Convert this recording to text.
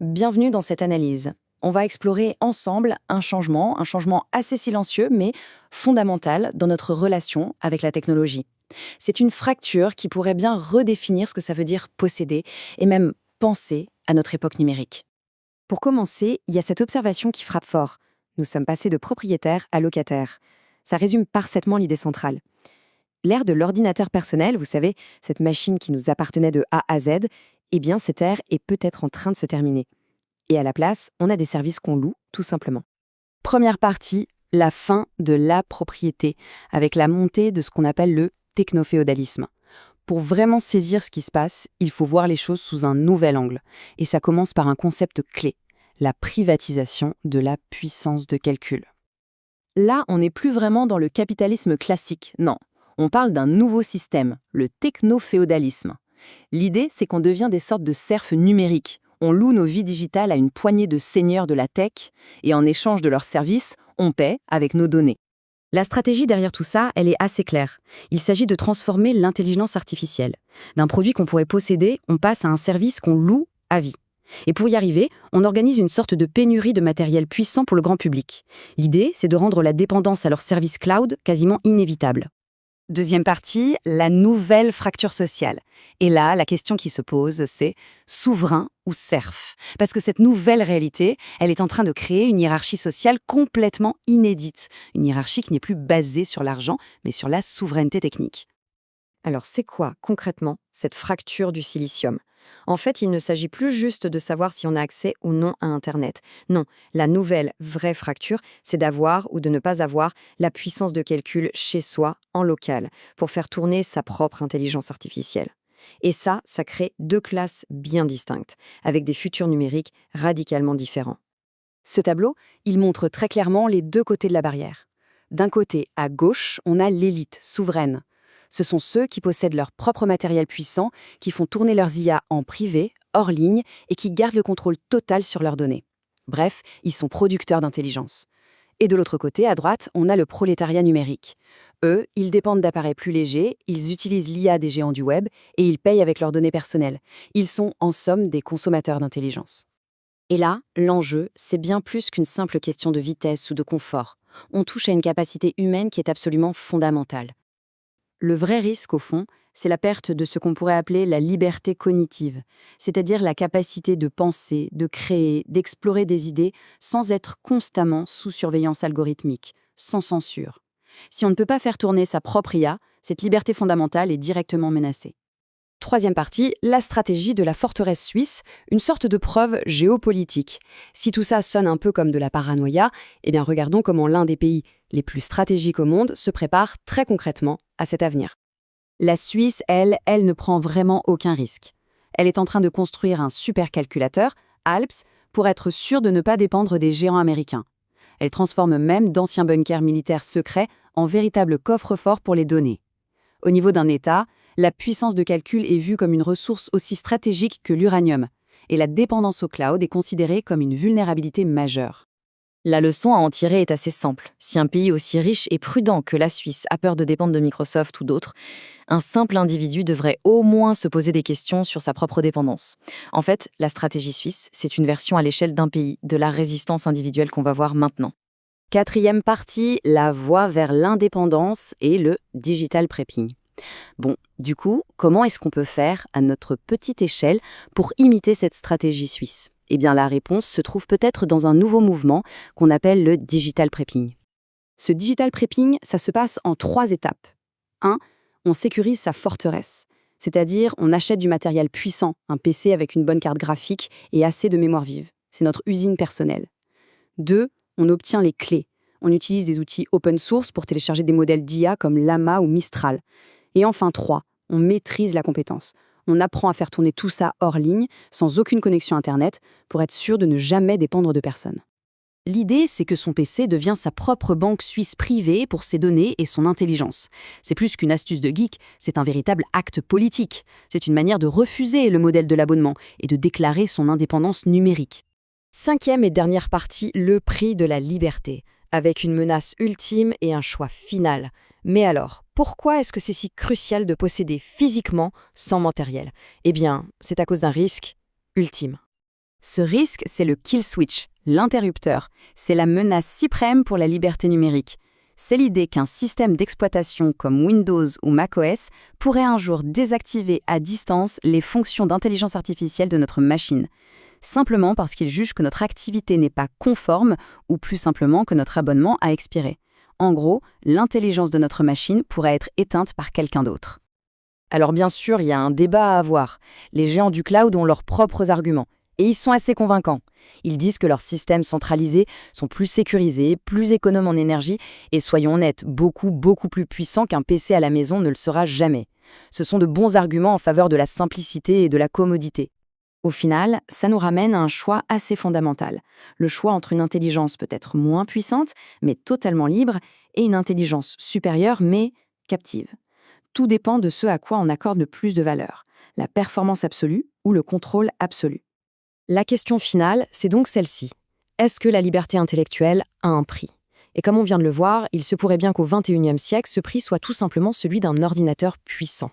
Bienvenue dans cette analyse. On va explorer ensemble un changement assez silencieux mais fondamental dans notre relation avec la technologie. C'est une fracture qui pourrait bien redéfinir ce que ça veut dire posséder et même penser à notre époque numérique. Pour commencer, il y a cette observation qui frappe fort. Nous sommes passés de propriétaires à locataires. Ça résume parfaitement l'idée centrale. L'ère de l'ordinateur personnel, vous savez, cette machine qui nous appartenait de A à Z, eh bien cette ère est peut-être en train de se terminer. Et à la place, on a des services qu'on loue, tout simplement. Première partie, la fin de la propriété, avec la montée de ce qu'on appelle le technoféodalisme. Pour vraiment saisir ce qui se passe, il faut voir les choses sous un nouvel angle. Et ça commence par un concept clé, la privatisation de la puissance de calcul. Là, on n'est plus vraiment dans le capitalisme classique, non. On parle d'un nouveau système, le technoféodalisme. L'idée, c'est qu'on devient des sortes de serfs numériques. On loue nos vies digitales à une poignée de seigneurs de la tech et en échange de leurs services, on paie avec nos données. La stratégie derrière tout ça, elle est assez claire. Il s'agit de transformer l'intelligence artificielle. D'un produit qu'on pourrait posséder, on passe à un service qu'on loue à vie. Et pour y arriver, on organise une sorte de pénurie de matériel puissant pour le grand public. L'idée, c'est de rendre la dépendance à leurs services cloud quasiment inévitable. Deuxième partie, la nouvelle fracture sociale. Et là, la question qui se pose, c'est souverain ou serf? Parce que cette nouvelle réalité, elle est en train de créer une hiérarchie sociale complètement inédite. Une hiérarchie qui n'est plus basée sur l'argent, mais sur la souveraineté technique. Alors, c'est quoi, concrètement, cette fracture du silicium? En fait, il ne s'agit plus juste de savoir si on a accès ou non à Internet. Non, la nouvelle, vraie fracture, c'est d'avoir ou de ne pas avoir la puissance de calcul chez soi, en local, pour faire tourner sa propre intelligence artificielle. Et ça crée deux classes bien distinctes, avec des futurs numériques radicalement différents. Ce tableau, il montre très clairement les deux côtés de la barrière. D'un côté, à gauche, on a l'élite souveraine. Ce sont ceux qui possèdent leur propre matériel puissant, qui font tourner leurs IA en privé, hors ligne, et qui gardent le contrôle total sur leurs données. Bref, ils sont producteurs d'intelligence. Et de l'autre côté, à droite, on a le prolétariat numérique. Eux, ils dépendent d'appareils plus légers, ils utilisent l'IA des géants du web, et ils payent avec leurs données personnelles. Ils sont, en somme, des consommateurs d'intelligence. Et là, l'enjeu, c'est bien plus qu'une simple question de vitesse ou de confort. On touche à une capacité humaine qui est absolument fondamentale. Le vrai risque, au fond, c'est la perte de ce qu'on pourrait appeler la liberté cognitive, c'est-à-dire la capacité de penser, de créer, d'explorer des idées sans être constamment sous surveillance algorithmique, sans censure. Si on ne peut pas faire tourner sa propre IA, cette liberté fondamentale est directement menacée. Troisième partie, la stratégie de la forteresse suisse, une sorte de preuve géopolitique. Si tout ça sonne un peu comme de la paranoïa, eh bien regardons comment l'un des pays les plus stratégiques au monde se prépare très concrètement à cet avenir. La Suisse, elle ne prend vraiment aucun risque. Elle est en train de construire un supercalculateur, ALPS, pour être sûre de ne pas dépendre des géants américains. Elle transforme même d'anciens bunkers militaires secrets en véritables coffres-forts pour les données. Au niveau d'un État, la puissance de calcul est vue comme une ressource aussi stratégique que l'uranium, et la dépendance au cloud est considérée comme une vulnérabilité majeure. La leçon à en tirer est assez simple. Si un pays aussi riche et prudent que la Suisse a peur de dépendre de Microsoft ou d'autres, un simple individu devrait au moins se poser des questions sur sa propre dépendance. En fait, la stratégie suisse, c'est une version à l'échelle d'un pays de la résistance individuelle qu'on va voir maintenant. Quatrième partie, la voie vers l'indépendance et le digital prepping. Bon, du coup, comment est-ce qu'on peut faire à notre petite échelle pour imiter cette stratégie suisse? Eh bien, la réponse se trouve peut-être dans un nouveau mouvement qu'on appelle le digital prepping. Ce digital prepping, ça se passe en 3 étapes. 1. On sécurise sa forteresse, c'est-à-dire on achète du matériel puissant, un PC avec une bonne carte graphique et assez de mémoire vive. C'est notre usine personnelle. 2. On obtient les clés. On utilise des outils open source pour télécharger des modèles d'IA comme Llama ou Mistral. Et enfin 3, on maîtrise la compétence. On apprend à faire tourner tout ça hors ligne, sans aucune connexion Internet, pour être sûr de ne jamais dépendre de personne. L'idée, c'est que son PC devient sa propre banque suisse privée pour ses données et son intelligence. C'est plus qu'une astuce de geek, c'est un véritable acte politique. C'est une manière de refuser le modèle de l'abonnement et de déclarer son indépendance numérique. Cinquième et dernière partie, le prix de la liberté, avec une menace ultime et un choix final. Mais alors, pourquoi est-ce que c'est si crucial de posséder physiquement sans matériel? Eh bien, c'est à cause d'un risque ultime. Ce risque, c'est le kill switch, l'interrupteur. C'est la menace suprême pour la liberté numérique. C'est l'idée qu'un système d'exploitation comme Windows ou macOS pourrait un jour désactiver à distance les fonctions d'intelligence artificielle de notre machine, simplement parce qu'il juge que notre activité n'est pas conforme ou plus simplement que notre abonnement a expiré. En gros, l'intelligence de notre machine pourrait être éteinte par quelqu'un d'autre. Alors bien sûr, il y a un débat à avoir. Les géants du cloud ont leurs propres arguments. Et ils sont assez convaincants. Ils disent que leurs systèmes centralisés sont plus sécurisés, plus économes en énergie et, soyons honnêtes, beaucoup plus puissants qu'un PC à la maison ne le sera jamais. Ce sont de bons arguments en faveur de la simplicité et de la commodité. Au final, ça nous ramène à un choix assez fondamental. Le choix entre une intelligence peut-être moins puissante, mais totalement libre, et une intelligence supérieure, mais captive. Tout dépend de ce à quoi on accorde le plus de valeur, la performance absolue ou le contrôle absolu. La question finale, c'est donc celle-ci. Est-ce que la liberté intellectuelle a un prix ? Et comme on vient de le voir, il se pourrait bien qu'au XXIe siècle, ce prix soit tout simplement celui d'un ordinateur puissant.